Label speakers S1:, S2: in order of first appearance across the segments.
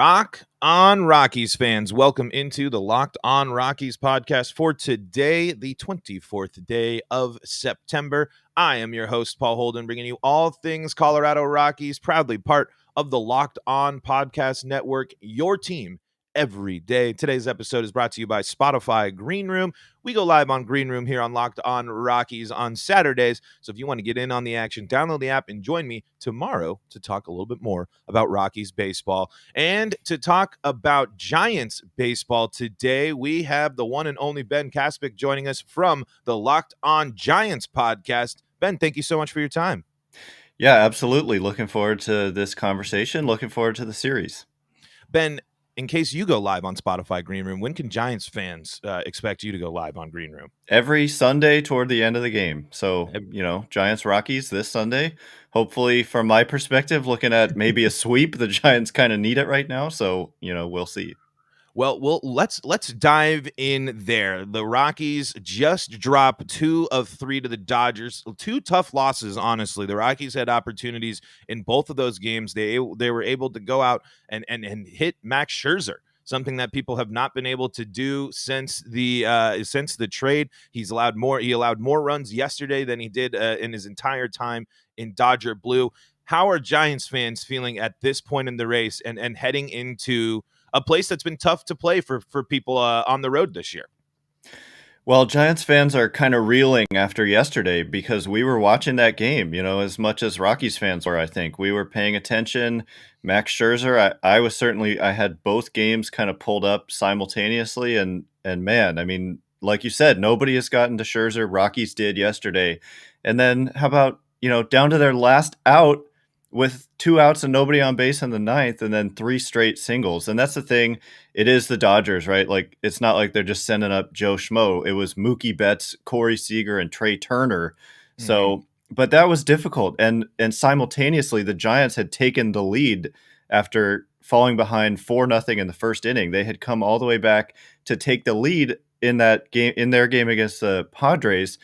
S1: Rock on Rockies fans, welcome into the Locked on Rockies podcast for today, the 24th day of September. I am your host, Paul Holden, bringing you all things Colorado Rockies, proudly part of the Locked on Podcast Network, your team every day. Today's episode is brought to you by Spotify Green Room. We go live on Green Room here on Locked on Rockies on Saturdays. So if you want to get in on the action, download the app and join me tomorrow to talk a little bit more about Rockies baseball. And to talk about Giants baseball today, we have the one and only Ben Kaspick joining us from the Locked on Giants podcast. Ben, thank you so much for your time.
S2: Yeah, absolutely. Looking forward to this conversation. Looking forward to the series.
S1: Ben, in case you go live on Spotify Green Room, when can Giants fans expect you to go live on Green Room?
S2: Every Sunday toward the end of the game. So, Giants Rockies this Sunday. Hopefully, from my perspective, looking at maybe a sweep, the Giants kind of need it right now. So, we'll see.
S1: Well, let's dive in there. The Rockies just dropped 2 of 3 to the Dodgers. 2 tough losses, honestly. The Rockies had opportunities in both of those games. They were able to go out and hit Max Scherzer, something that people have not been able to do since the trade. He allowed more runs yesterday than he did in his entire time in Dodger blue. How are Giants fans feeling at this point in the race and heading into a place that's been tough to play for people on the road this year?
S2: Well, Giants fans are kind of reeling after yesterday because we were watching that game, as much as Rockies fans were, I think. We were paying attention. Max Scherzer, I had both games kind of pulled up simultaneously. And man, I mean, like you said, nobody has gotten to Scherzer. Rockies did yesterday. And then how about, down to their last out, with 2 outs and nobody on base in the 9th, and then 3 straight singles. And that's the thing. It is the Dodgers, right? Like, it's not like they're just sending up Joe Schmo. It was Mookie Betts, Corey Seager, and Trey Turner. Mm-hmm. So, but that was difficult. And simultaneously, the Giants had taken the lead after falling behind 4-0 in the first inning. They had come all the way back to take the lead in that game, in their game against the Padres,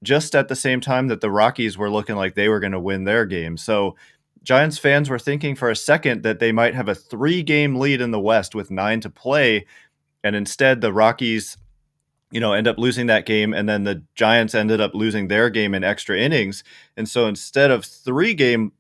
S2: just at the same time that the Rockies were looking like they were going to win their game. So Giants fans were thinking for a second that they might have a 3-game lead in the West with 9 to play. And instead the Rockies, end up losing that game. And then the Giants ended up losing their game in extra innings. And so instead of a 3-game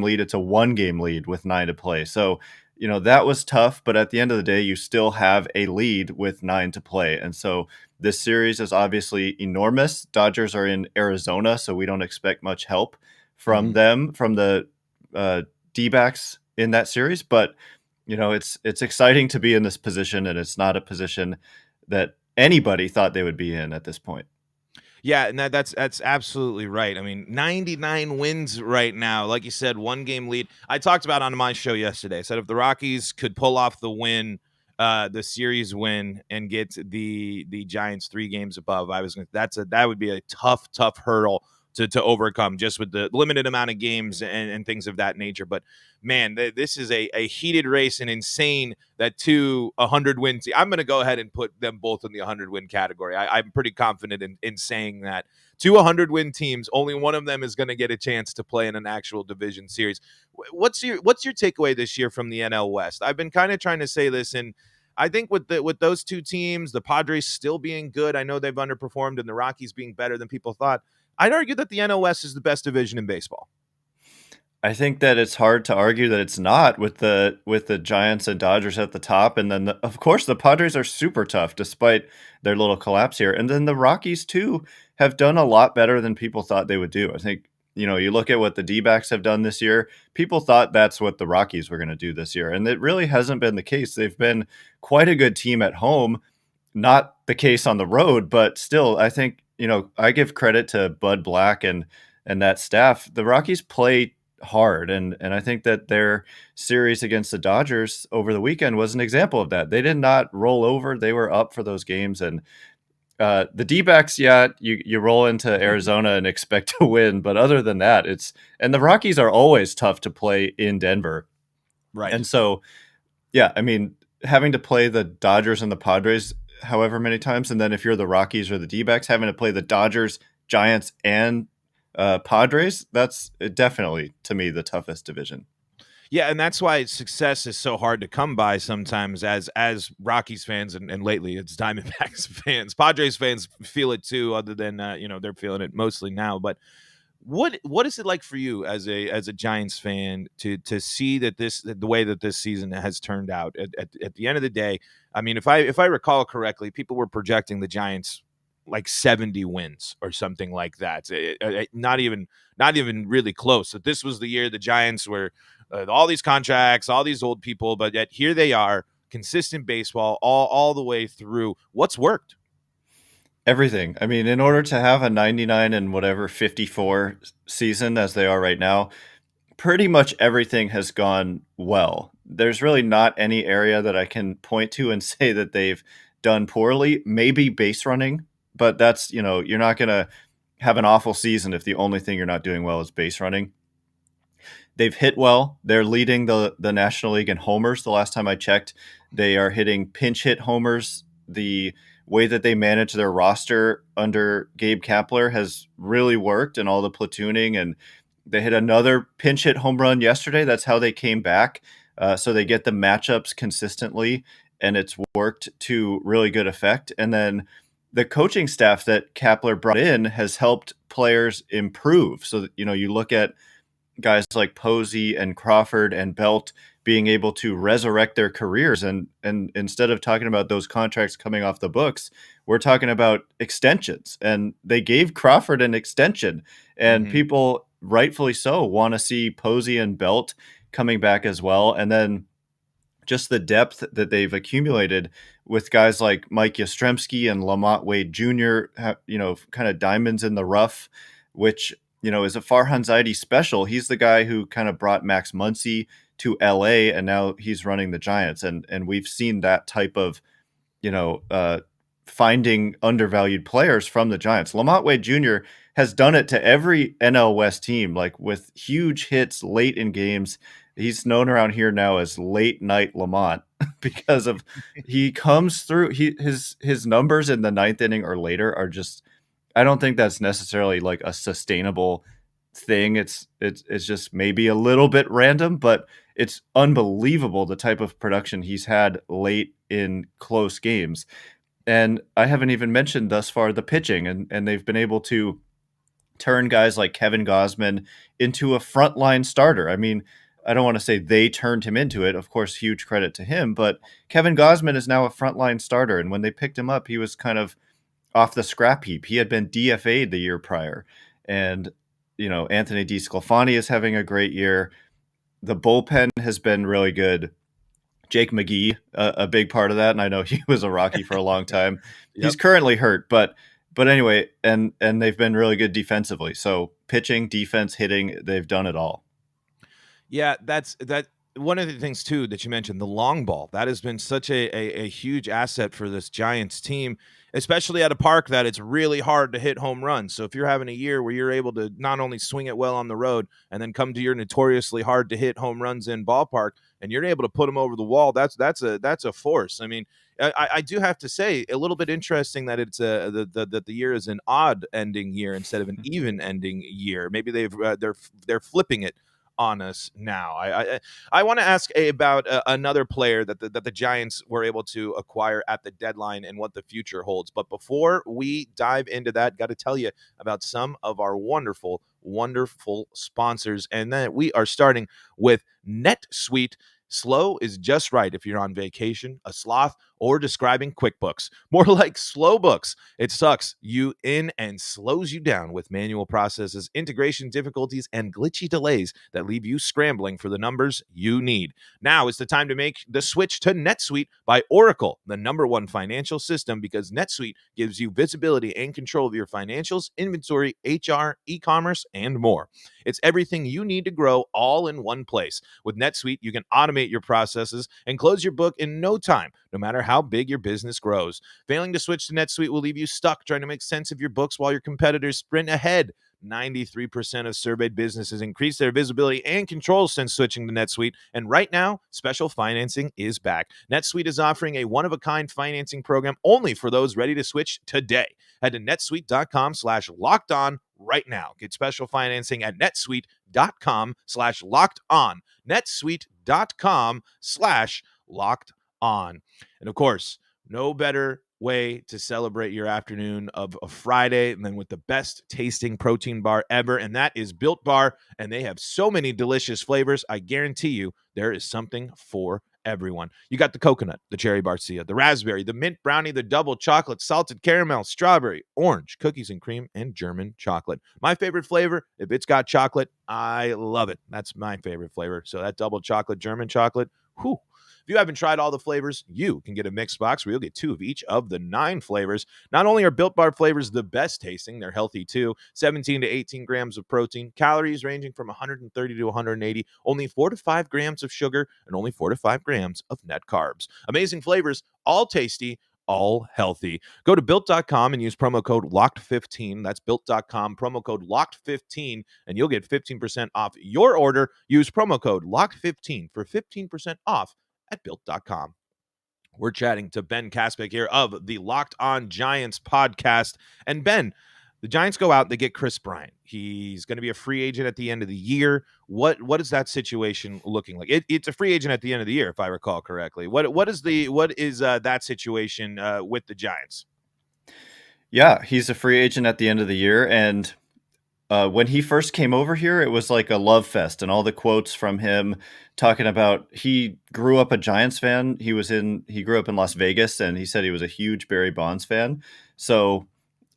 S2: lead, it's a 1-game lead with 9 to play. So, that was tough, but at the end of the day, you still have a lead with 9 to play. And so this series is obviously enormous. Dodgers are in Arizona, so we don't expect much help from them, from the D-backs in that series, but it's exciting to be in this position, and it's not a position that anybody thought they would be in at this point.
S1: Yeah, and that's absolutely right. I mean, 99 wins right now. Like you said, 1-game lead. I talked about on my show yesterday. I said if the Rockies could pull off the win, the series win, and get the Giants 3 games above, that would be a tough hurdle to overcome, just with the limited amount of games and things of that nature. But man, this is a heated race, and insane that 2 100-win teams. I'm going to go ahead and put them both in the 100-win category. I'm pretty confident in saying that 2 100-win teams, only one of them is going to get a chance to play in an actual division series. What's your takeaway this year from the NL West? I've been kind of trying to say this, and I think with those 2 teams, the Padres still being good, I know they've underperformed, and the Rockies being better than people thought, I'd argue that the NL West is the best division in baseball.
S2: I think that it's hard to argue that it's not, with the Giants and Dodgers at the top. And then, of course, the Padres are super tough despite their little collapse here. And then the Rockies, too, have done a lot better than people thought they would do. I think, you look at what the D-backs have done this year, people thought that's what the Rockies were going to do this year. And it really hasn't been the case. They've been quite a good team at home, not the case on the road, but still, I think, I give credit to Bud Black and that staff. The Rockies play hard, and I think that their series against the Dodgers over the weekend was an example of that. They did not roll over. They were up for those games. And the D-backs, you roll into Arizona and expect to win, but other than that, and the Rockies are always tough to play in Denver.
S1: Right.
S2: And so, I mean, having to play the Dodgers and the Padres however many times, and then if you're the Rockies or the D-backs, having to play the Dodgers, Giants, and Padres, that's definitely, to me, the toughest division.
S1: Yeah, and that's why success is so hard to come by sometimes as Rockies fans, and lately it's Diamondbacks fans. Padres fans feel it too, other than they're feeling it mostly now. But what is it like for you as a Giants fan to see that the way that this season has turned out? At the end of the day, I mean, if I recall correctly, people were projecting the Giants like 70 wins or something like that. Not even really close. That this was the year the Giants were all these contracts, all these old people, but yet here they are, consistent baseball all the way through. What's worked?
S2: Everything. I mean, in order to have a 99 and whatever 54 season as they are right now, pretty much everything has gone well. There's really not any area that I can point to and say that they've done poorly. Maybe base running, but that's, you're not going to have an awful season if the only thing you're not doing well is base running. They've hit well. They're leading the National League in homers. The last time I checked, they are hitting pinch hit homers. The way that they manage their roster under Gabe Kapler has really worked, and all the platooning, and they hit another pinch hit home run yesterday. That's how they came back. So they get the matchups consistently, and it's worked to really good effect. And then the coaching staff that Kapler brought in has helped players improve. So that, you look at guys like Posey and Crawford and Belt being able to resurrect their careers, and instead of talking about those contracts coming off the books, we're talking about extensions. And they gave Crawford an extension, and people rightfully so want to see Posey and Belt coming back as well. And then just the depth that they've accumulated with guys like Mike Yastrzemski and Lamont Wade Jr., kind of diamonds in the rough, which is a Farhan Zaidi special. He's the guy who kind of brought Max Muncy to LA, and now he's running the Giants. And we've seen that type of, finding undervalued players from the Giants. Lamont Wade Jr. has done it to every NL West team, like with huge hits late in games. He's known around here now as late night Lamont because of he comes through. His numbers in the ninth inning or later are just, I don't think that's necessarily like a sustainable thing. It's just maybe a little bit random, but it's unbelievable the type of production he's had late in close games. And I haven't even mentioned thus far the pitching, and they've been able to turn guys like Kevin Gausman into a frontline starter. I mean, I don't want to say they turned him into it. Of course, huge credit to him, but Kevin Gausman is now a frontline starter. And when they picked him up, he was kind of off the scrap heap. He had been DFA'd the year prior. And, Anthony DeSclafani is having a great year. The bullpen has been really good. Jake McGee, a big part of that. And I know he was a Rocky for a long time. Yep. He's currently hurt, but anyway, and they've been really good defensively. So pitching, defense, hitting, they've done it all.
S1: Yeah, that's one of the things too that you mentioned, the long ball. That has been such a huge asset for this Giants team, especially at a park that it's really hard to hit home runs. So if you're having a year where you're able to not only swing it well on the road and then come to your notoriously hard to hit home runs in ballpark, and you're able to put them over the wall, that's a force. I mean, I do have to say, a little bit interesting that it's that the year is an odd ending year instead of an even ending year. Maybe they're flipping it on us now. I want to ask about another player that the Giants were able to acquire at the deadline and what the future holds. But before we dive into that, got to tell you about some of our wonderful sponsors, and then we are starting with NetSuite. Slow is just right if you're on vacation, a sloth, or describing QuickBooks. More like slow books. It sucks you in and slows you down with manual processes, integration difficulties, and glitchy delays that leave you scrambling for the numbers you need. Now is the time to make the switch to NetSuite by Oracle, the #1 financial system, because NetSuite gives you visibility and control of your financials, inventory, HR, e-commerce, and more. It's everything you need to grow all in one place. With NetSuite, you can automate your processes and close your book in no time, no matter how big your business grows. Failing to switch to NetSuite will leave you stuck trying to make sense of your books while your competitors sprint ahead. 93% of surveyed businesses increase their visibility and control since switching to NetSuite, and right now, special financing is back. NetSuite is offering a one-of-a-kind financing program only for those ready to switch today. Head to netsuite.com/lockedon right now. Get special financing at netsuite.com/locked on. netsuite.com/locked on. And of course, no better way to celebrate your afternoon of a Friday than with the best tasting protein bar ever, and that is Built Bar. And they have so many delicious flavors. I guarantee you there is something for everyone. You got the coconut, the cherry barcia, the raspberry, the mint brownie, the double chocolate, salted caramel, strawberry, orange, cookies and cream, and German chocolate. My favorite flavor, if it's got chocolate, I love it. That's my favorite flavor. So that double chocolate, German chocolate, whew. If you haven't tried all the flavors, you can get a mixed box where you'll get 2 of each of the 9 flavors. Not only are Built Bar flavors the best tasting, they're healthy too. 17 to 18 grams of protein, calories ranging from 130 to 180, only 4 to 5 grams of sugar, and only 4 to 5 grams of net carbs. Amazing flavors, all tasty, all healthy. Go to built.com and use promo code LOCKED15. That's built.com, promo code LOCKED15, and you'll get 15% off your order. Use promo code LOCKED15 for 15% off at built.com. We're chatting to Ben Kaspick here of the Locked On Giants podcast. And Ben, the Giants go out, they get Chris Bryant. He's going to be a free agent at the end of the year. What is that situation looking like? It's a free agent at the end of the year, if I recall correctly. What is that situation with the Giants?
S2: Yeah, he's a free agent at the end of the year, and when he first came over here, it was like a love fest, and all the quotes from him talking about he grew up a Giants fan. He grew up in Las Vegas, and he said he was a huge Barry Bonds fan. So,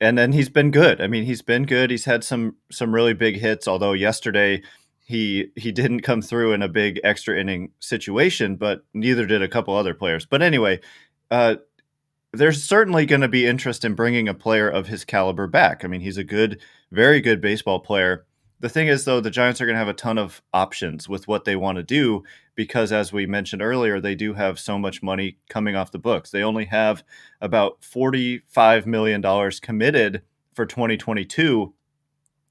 S2: and then he's been good. I mean, he's been good. He's had some really big hits. Although yesterday he didn't come through in a big extra inning situation, but neither did a couple other players. But anyway, there's certainly going to be interest in bringing a player of his caliber back. I mean, he's a good, very good baseball player. The thing is, though, the Giants are going to have a ton of options with what they want to do because, as we mentioned earlier, they do have so much money coming off the books. They only have about $45 million committed for 2022.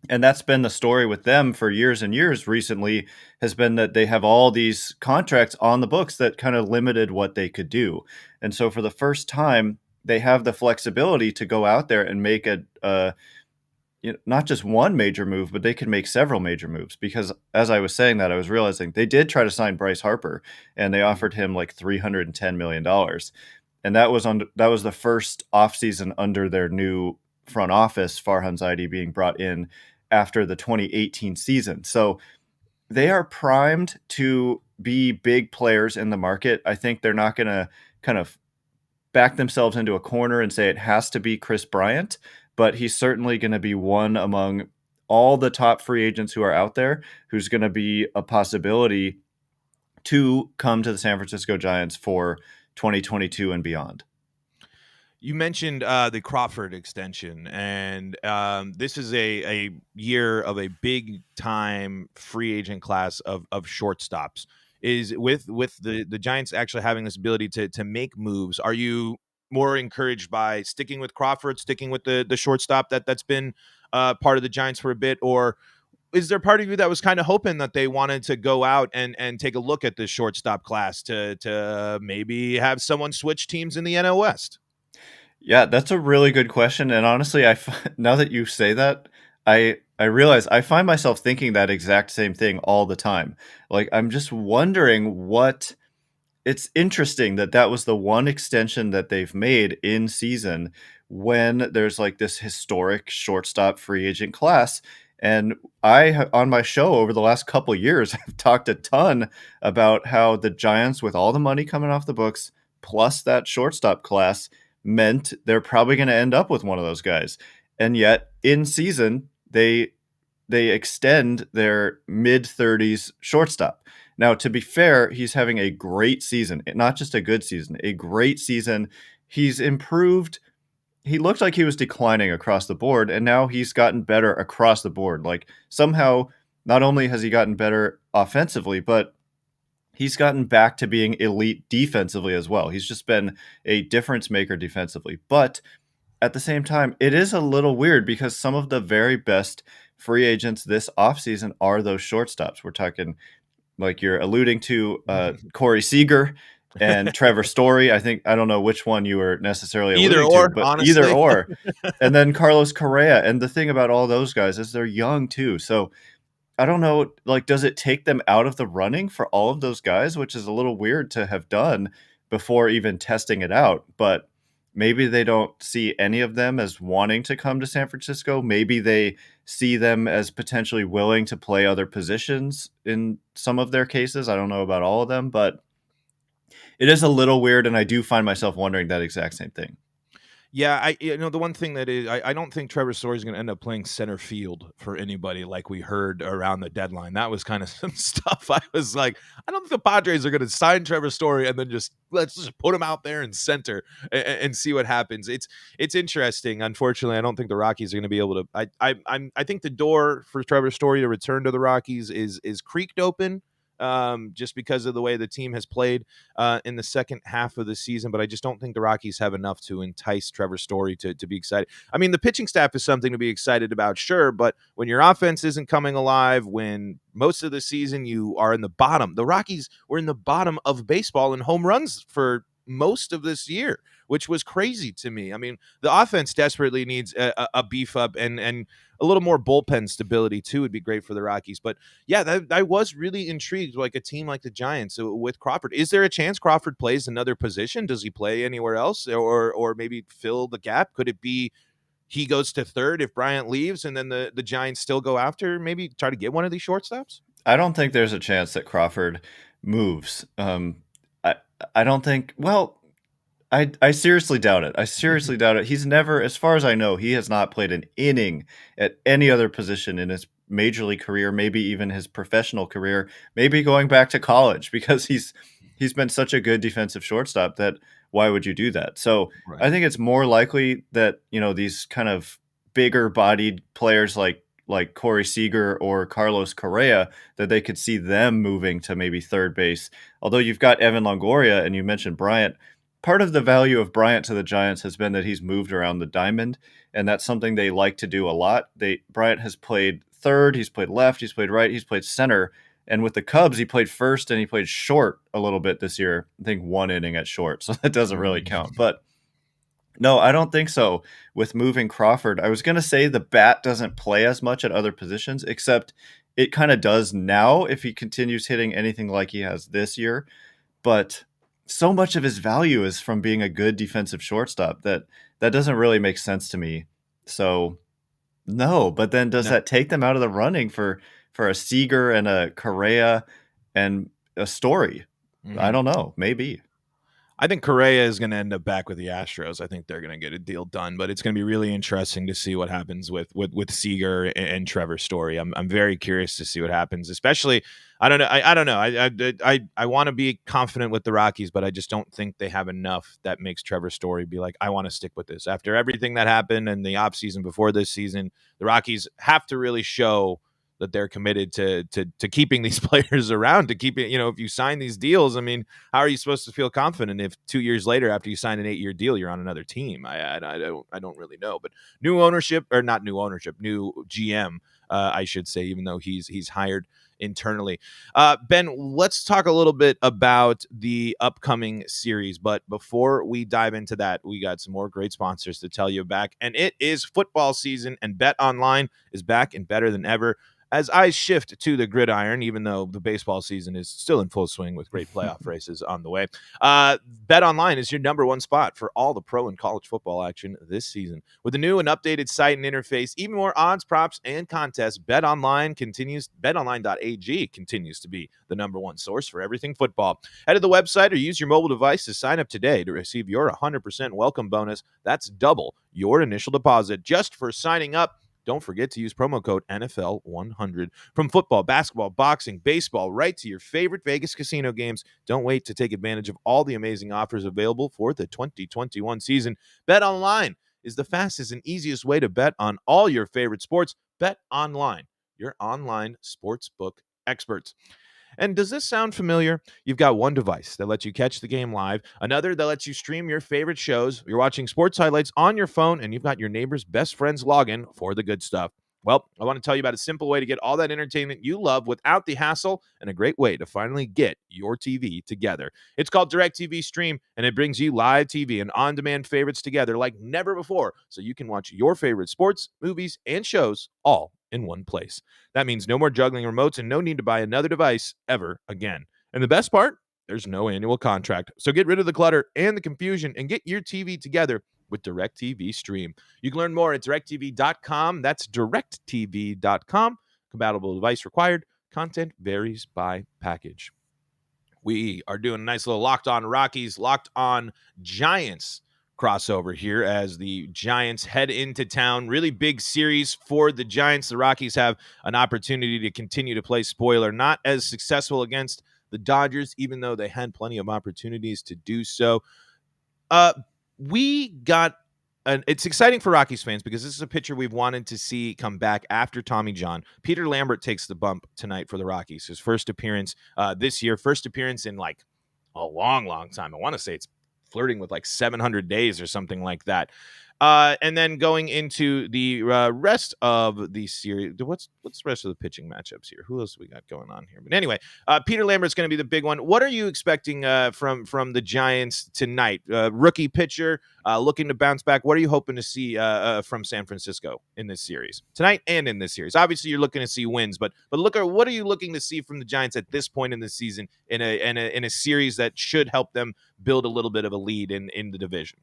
S2: And that's been the story with them for years and years recently, has been that they have all these contracts on the books that kind of limited what they could do. And so for the first time, they have the flexibility to go out there and make not just one major move, but they can make several major moves. Because as I was saying that, I was realizing they did try to sign Bryce Harper, and they offered him like $310 million. And that was the first offseason under their new front office, Farhan Zaidi being brought in after the 2018 season. So they are primed to be big players in the market. I think they're not going to kind of back themselves into a corner and say it has to be Chris Bryant, but he's certainly going to be one among all the top free agents who are out there who's going to be a possibility to come to the San Francisco Giants for 2022 and beyond.
S1: You mentioned the Crawford extension, and this is a year of a big time free agent class of shortstops. Is with the Giants actually having this ability to make moves. Are you more encouraged by sticking with Crawford, sticking with the shortstop that's been part of the Giants for a bit, or is there part of you that was kind of hoping that they wanted to go out and take a look at this shortstop class to maybe have someone switch teams in the NL West?
S2: Yeah, that's a really good question, and honestly, now that you say that, I realize I find myself thinking that exact same thing all the time. Like, I'm just wondering what it's interesting that was the one extension that they've made in season when there's like this historic shortstop free agent class. And on my show over the last couple years, have talked a ton about how the Giants, with all the money coming off the books, plus that shortstop class, meant they're probably going to end up with one of those guys. And yet in season, they extend their mid-30s shortstop. Now, to be fair, he's having a great season, not just a good season, a great season. He's improved. He looked like he was declining across the board, and now he's gotten better across the board. Like, somehow, not only has he gotten better offensively, but he's gotten back to being elite defensively as well. He's just been a difference maker defensively. But at the same time, it is a little weird because some of the very best free agents this offseason are those shortstops. We're talking, like you're alluding to, Corey Seager and Trevor Story. I don't know which one you were necessarily
S1: Either
S2: alluding to,
S1: or,
S2: but either
S1: honestly.
S2: or. And then Carlos Correa. And the thing about all those guys is they're young too. So I don't know, like, does it take them out of the running for all of those guys, which is a little weird to have done before even testing it out. But maybe they don't see any of them as wanting to come to San Francisco. Maybe they see them as potentially willing to play other positions in some of their cases. I don't know about all of them, but it is a little weird, and I do find myself wondering that exact same thing.
S1: Yeah, the one thing that is, I don't think Trevor Story is going to end up playing center field for anybody like we heard around the deadline. That was kind of some stuff. I was like, I don't think the Padres are going to sign Trevor Story and then let's just put him out there in center and see what happens. It's interesting. Unfortunately, I don't think the Rockies are going to be able to. I think the door for Trevor Story to return to the Rockies is creaked open. Just because of the way the team has played in the second half of the season. But I just don't think the Rockies have enough to entice Trevor Story to be excited. I mean, the pitching staff is something to be excited about, sure, but when your offense isn't coming alive, when most of the season you are in the bottom, the Rockies were in the bottom of baseball in home runs for most of this year, which was crazy to me. I mean, the offense desperately needs a beef up, and a little more bullpen stability too would be great for the Rockies. But yeah, I was really intrigued, like a team like the Giants with Crawford. Is there a chance Crawford plays another position? Does he play anywhere else, or maybe fill the gap? Could it be he goes to third if Bryant leaves, and then the Giants still go after, maybe try to get one of these shortstops?
S2: I don't think there's a chance that Crawford moves. I I don't think. Well, I seriously doubt it. I seriously doubt it. He's never, as far as I know, he has not played an inning at any other position in his major league career, maybe even his professional career, maybe going back to college, because he's been such a good defensive shortstop that why would you do that? So
S1: Right.
S2: I think it's more likely that, these kind of bigger bodied players like Corey Seager or Carlos Correa, that they could see them moving to maybe third base. Although you've got Evan Longoria and you mentioned Bryant. Part of the value of Bryant to the Giants has been that he's moved around the diamond, and that's something they like to do a lot. Bryant has played third, he's played left, he's played right, he's played center, and with the Cubs, he played first and he played short a little bit this year. I think 1 inning at short, so that doesn't really count. But no, I don't think so with moving Crawford. I was going to say the bat doesn't play as much at other positions, except it kind of does now if he continues hitting anything like he has this year. But so much of his value is from being a good defensive shortstop that doesn't really make sense to me. So no, but then does
S1: No.
S2: that take them out of the running for a Seager and a Correa and a Story? I don't know. Maybe.
S1: I think Correa is going to end up back with the Astros. I think they're going to get a deal done, but it's going to be really interesting to see what happens with Seager and Trevor Story. I'm very curious to see what happens, especially. I don't know. I don't know. I want to be confident with the Rockies, but I just don't think they have enough that makes Trevor Story be like, I want to stick with this. After everything that happened in the offseason before this season, the Rockies have to really show that they're committed to keeping these players around, to keep it. If you sign these deals, I mean, how are you supposed to feel confident if 2 years later, after you sign an 8-year deal, you're on another team? I don't really know. But new ownership, or not new ownership, new GM, I should say, even though he's hired internally. Ben, let's talk a little bit about the upcoming series. But before we dive into that, we got some more great sponsors to tell you about. And it is football season, and Bet Online is back and better than ever. As eyes shift to the gridiron, even though the baseball season is still in full swing with great playoff races on the way, Bet Online is your number one spot for all the pro and college football action this season. With a new and updated site and interface, even more odds, props, and contests, BetOnline.ag continues to be the number one source for everything football. Head to the website or use your mobile device to sign up today to receive your 100% welcome bonus. That's double your initial deposit just for signing up. Don't forget to use promo code NFL100. From football, basketball, boxing, baseball, right to your favorite Vegas casino games, don't wait to take advantage of all the amazing offers available for the 2021 season. Bet Online is the fastest and easiest way to bet on all your favorite sports. Bet Online, your online sportsbook experts. And does this sound familiar? You've got one device that lets you catch the game live, another that lets you stream your favorite shows. You're watching sports highlights on your phone, and you've got your neighbor's best friend's login for the good stuff. Well, I want to tell you about a simple way to get all that entertainment you love without the hassle, and a great way to finally get your TV together. It's called DirecTV Stream, and it brings you live TV and on-demand favorites together like never before, so you can watch your favorite sports, movies, and shows all in one place. That means no more juggling remotes and no need to buy another device ever again. And the best part? There's no annual contract. So get rid of the clutter and the confusion and get your TV together with DirecTV Stream. You can learn more at directv.com. That's directv.com. Compatible device required. Content varies by package. We are doing a nice little Locked On Rockies, Locked On Giants crossover here as the Giants head into town. Really big series for the Giants. The Rockies have an opportunity to continue to play spoiler. Not as successful against the Dodgers, even though they had plenty of opportunities to do so. We got it's exciting for Rockies fans because this is a pitcher we've wanted to see come back after Tommy John. Peter Lambert takes the bump tonight for the Rockies. His first appearance this year, first appearance in like a long, long time. I want to say it's flirting with like 700 days or something like that. And then going into the rest of the series, what's the rest of the pitching matchups here? Who else we got going on here? But anyway, Peter Lambert's going to be the big one. What are you expecting from the Giants tonight? Rookie pitcher looking to bounce back. What are you hoping to see from San Francisco in this series tonight and in this series? Obviously, you're looking to see wins, but look at what are you looking to see from the Giants at this point in the season in a series that should help them build a little bit of a lead in the division.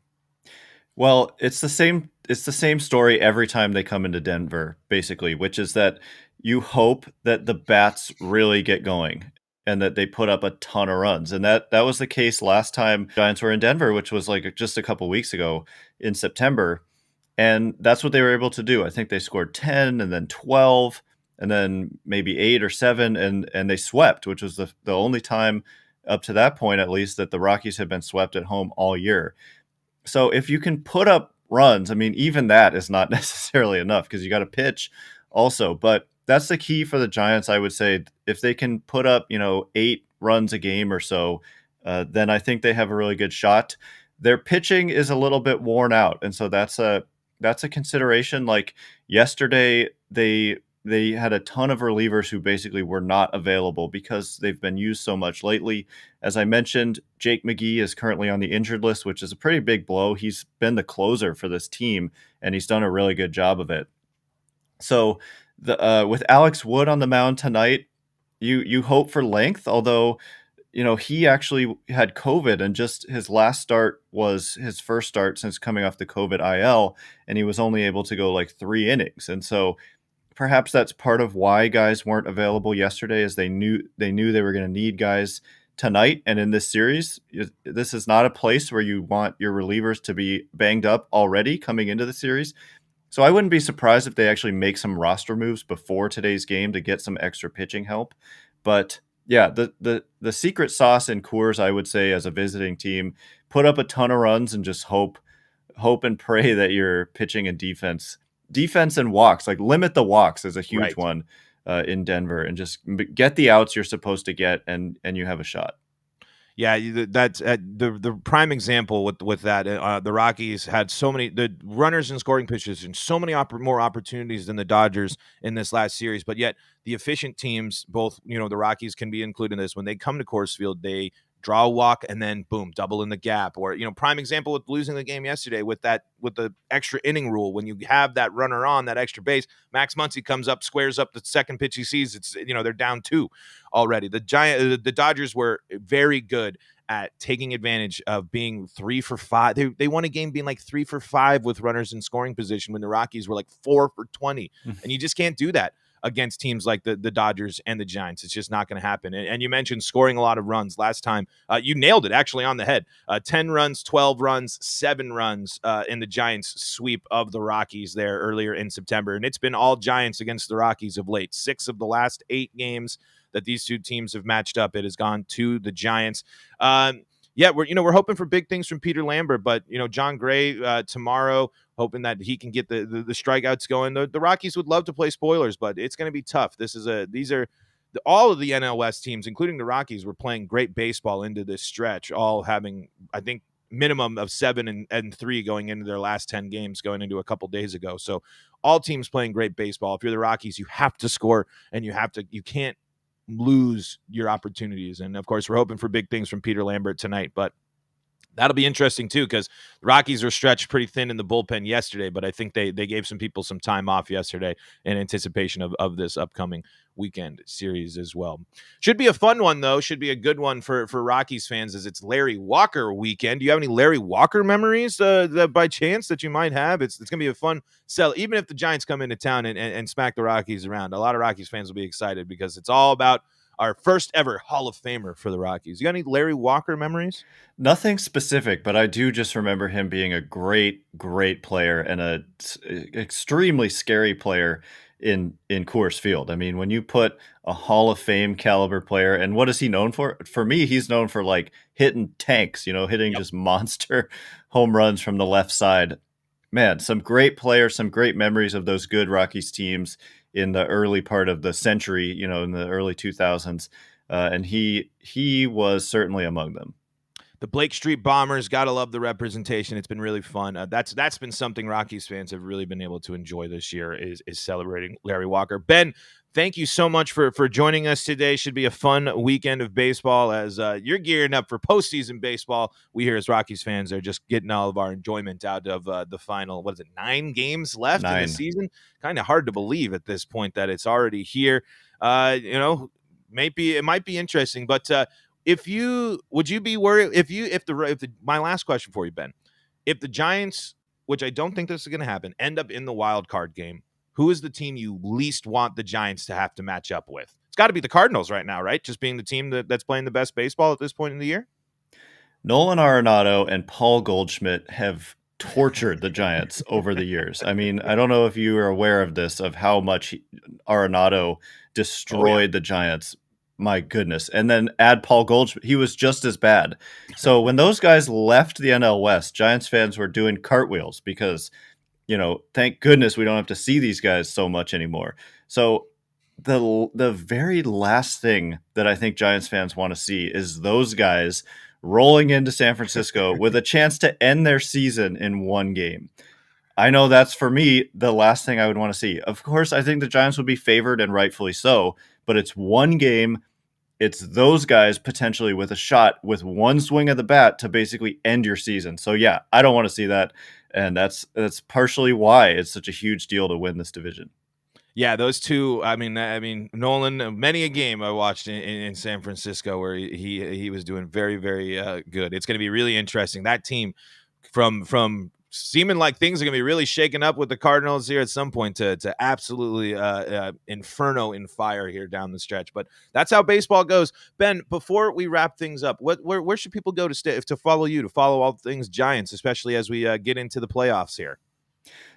S2: Well, it's the same story every time they come into Denver, basically, which is that you hope that the bats really get going and that they put up a ton of runs. And that was the case last time Giants were in Denver, which was like just a couple weeks ago in September. And that's what they were able to do. I think they scored 10 and then 12 and then maybe 8 or 7 and they swept, which was the only time up to that point, at least, that the Rockies had been swept at home all year. So if you can put up runs, I mean, even that is not necessarily enough because you got to pitch also. But that's the key for the Giants, I would say. If they can put up, 8 runs a game or so, then I think they have a really good shot. Their pitching is a little bit worn out, and so that's a consideration. Like yesterday, they had a ton of relievers who basically were not available because they've been used so much lately. As I mentioned, Jake McGee is currently on the injured list, which is a pretty big blow. He's been the closer for this team, and he's done a really good job of it. So with Alex Wood on the mound tonight, you hope for length, although he actually had COVID, and just his last start was his first start since coming off the COVID IL, and he was only able to go like 3 innings. And so perhaps that's part of why guys weren't available yesterday, is they knew they were going to need guys tonight. And in this series, this is not a place where you want your relievers to be banged up already coming into the series. So I wouldn't be surprised if they actually make some roster moves before today's game to get some extra pitching help. But yeah, the secret sauce in Coors, I would say, as a visiting team, put up a ton of runs and just hope and pray that your pitching and defense and walks, like limit the walks, is a huge one in Denver, and just get the outs you're supposed to get, and you have a shot.
S1: Yeah, that's the prime example with that. The Rockies had the runners in scoring pitches and so many more opportunities than the Dodgers in this last series. But yet the efficient teams, both the Rockies can be included in this. When they come to Coors Field, they draw a walk and then boom, double in the gap. Or prime example with losing the game yesterday with the extra inning rule. When you have that runner on that extra base, Max Muncy comes up, squares up the second pitch he sees. It's they're down 2 already. The Dodgers were very good at taking advantage of being 3 for 5. They won a game being like 3 for 5 with runners in scoring position when the Rockies were like 4 for 20, and you just can't do that against teams like the Dodgers and the Giants. It's just not going to happen. And you mentioned scoring a lot of runs last time. You nailed it actually on the head. 10 runs, 12 runs, 7 runs in the Giants sweep of the Rockies there earlier in September. And it's been all Giants against the Rockies of late. 6 of the last 8 games that these two teams have matched up, it has gone to the Giants. We're hoping for big things from Peter Lambert, but John Gray tomorrow, hoping that he can get the strikeouts going. The Rockies would love to play spoilers, but it's going to be tough. All of the NL West teams, including the Rockies, were playing great baseball into this stretch, all having, I think, minimum of 7-3 going into their last 10 games going into a couple days ago. So all teams playing great baseball. If you're the Rockies, you have to score, and you can't lose your opportunities. And of course, we're hoping for big things from Peter Lambert tonight, but that'll be interesting too, because the Rockies were stretched pretty thin in the bullpen yesterday, but I think they gave some people some time off yesterday in anticipation of this upcoming weekend series as well. Should be a fun one, though. Should be a good one for Rockies fans, as it's Larry Walker weekend. Do you have any Larry Walker memories that by chance that you might have? It's going to be a fun sell, even if the Giants come into town and smack the Rockies around. A lot of Rockies fans will be excited because it's all about our first ever Hall of Famer for the Rockies. You got any Larry Walker memories?
S2: Nothing specific, but I do just remember him being a great, great player and a extremely scary player in Coors Field. I mean, when you put a Hall of Fame caliber player, and what is he known for? For me, he's known for like hitting tanks, hitting just monster home runs from the left side. Man, some great players, some great memories of those good Rockies teams in the early part of the century, in the early 2000s. And he was certainly among them.
S1: The Blake Street Bombers, gotta love the representation. It's been really fun. That's been something Rockies fans have really been able to enjoy this year, is celebrating Larry Walker. Ben, thank you so much for joining us today. Should be a fun weekend of baseball as you're gearing up for postseason baseball. We here as Rockies fans are just getting all of our enjoyment out of the final, 9 games left in the season? Kind of hard to believe at this point that it's already here. It might be interesting, but would you be worried my last question for you, Ben, if the Giants, which I don't think this is going to happen, end up in the wild card game, who is the team you least want the Giants to have to match up with? It's got to be the Cardinals right now, right? Just being the team that's playing the best baseball at this point in the year.
S2: Nolan Arenado and Paul Goldschmidt have tortured the Giants over the years. I mean, I don't know if you are aware of this, of how much Arenado destroyed the Giants. My goodness. And then add Paul Goldschmidt. He was just as bad. So when those guys left the NL West, Giants fans were doing cartwheels because, thank goodness we don't have to see these guys so much anymore. So the very last thing that I think Giants fans want to see is those guys rolling into San Francisco with a chance to end their season in one game. I know that's, for me, the last thing I would want to see. Of course, I think the Giants would be favored, and rightfully so, but it's one game. It's those guys potentially with a shot with one swing of the bat to basically end your season. So yeah, I don't want to see that. And that's partially why it's such a huge deal to win this division.
S1: Yeah, those two. I mean, Nolan. Many a game I watched in San Francisco where he was doing very, very good. It's going to be really interesting. That team, from seeming like things are going to be really shaken up with the Cardinals here at some point, to absolutely inferno in fire here down the stretch. But that's how baseball goes. Ben, before we wrap things up, where should people go to follow you, to follow all things Giants, especially as we get into the playoffs here?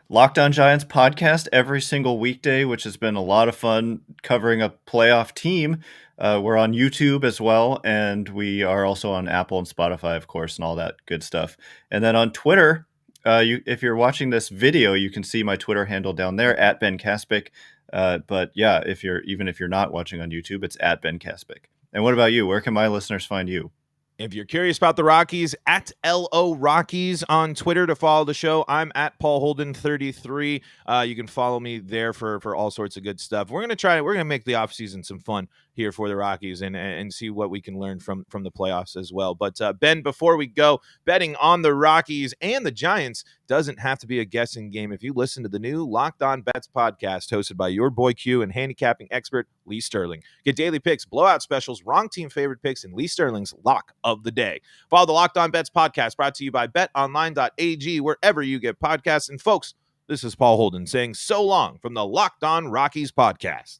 S2: Locked On Giants podcast every single weekday, which has been a lot of fun covering a playoff team. We're on YouTube as well, and we are also on Apple and Spotify, of course, and all that good stuff. And then on Twitter, if you're watching this video, you can see my Twitter handle down there, at Ben Kaspick. But yeah, if you're not watching on YouTube, it's at Ben Kaspick. And what about you? Where can my listeners find you?
S1: If you're curious about the Rockies, at LO Rockies on Twitter to follow the show. I'm at Paul Holden 33. You can follow me there for all sorts of good stuff. We're gonna make the offseason some fun here for the Rockies and see what we can learn from the playoffs as well. But Ben, before we go, betting on the Rockies and the Giants doesn't have to be a guessing game if you listen to the new Locked On Bets podcast hosted by your boy Q and handicapping expert Lee Sterling. Get daily picks, blowout specials, wrong team favorite picks, and Lee Sterling's lock of the day. Follow the Locked On Bets podcast, brought to you by betonline.ag, wherever you get podcasts. And folks, this is Paul Holden saying so long from the Locked On Rockies podcast.